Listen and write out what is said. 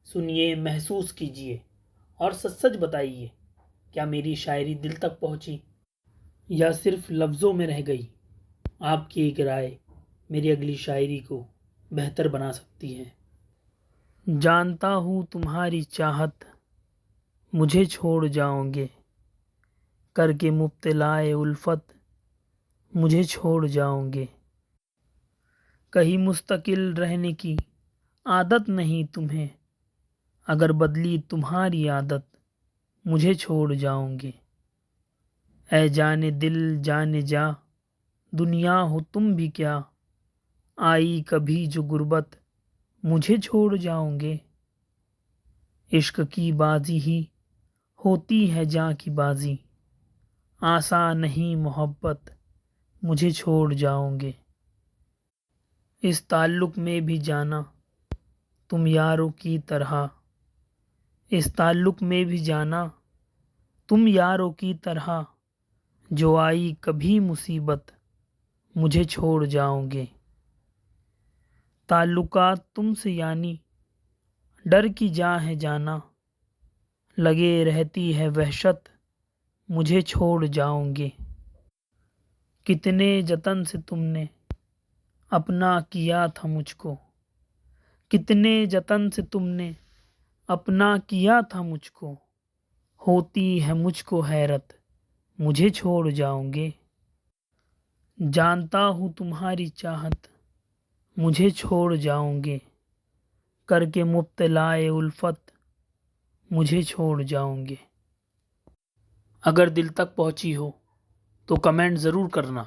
सुनिए, महसूस कीजिए और सच सच बताइए, क्या मेरी शायरी दिल तक पहुंची या सिर्फ लफ्ज़ों में रह गई। आपकी एक राय मेरी अगली शायरी को बेहतर बना सकती है। जानता हूँ तुम्हारी चाहत मुझे छोड़ जाओगे, करके मुब्तलाए उल्फत मुझे छोड़ जाओगे। कहीं मुस्तकिल रहने की आदत नहीं तुम्हें, अगर बदली तुम्हारी आदत मुझे छोड़ जाओगे। ऐ जाने दिल जाने जा, दुनिया हो तुम भी क्या, आई कभी जो गुर्बत मुझे छोड़ जाओगे। इश्क की बाजी ही होती है जां की बाजी, आसा नहीं मोहब्बत मुझे छोड़ जाओगे। इस ताल्लुक में भी जाना तुम यारों की तरह, इस ताल्लुक में भी जाना तुम यारों की तरह, जो आई कभी मुसीबत मुझे छोड़ जाओगे। ताल्लुकात तुमसे यानी डर की जा है जाना, लगे रहती है वहशत मुझे छोड़ जाओगे। कितने जतन से तुमने अपना किया था मुझको, कितने जतन से तुमने अपना किया था मुझको, होती है मुझको हैरत मुझे छोड़ जाओगे। जानता हूँ तुम्हारी चाहत मुझे छोड़ जाओगे, करके मुब्तलाए उल्फत मुझे छोड़ जाओगे। अगर दिल तक पहुंची हो तो कमेंट ज़रूर करना।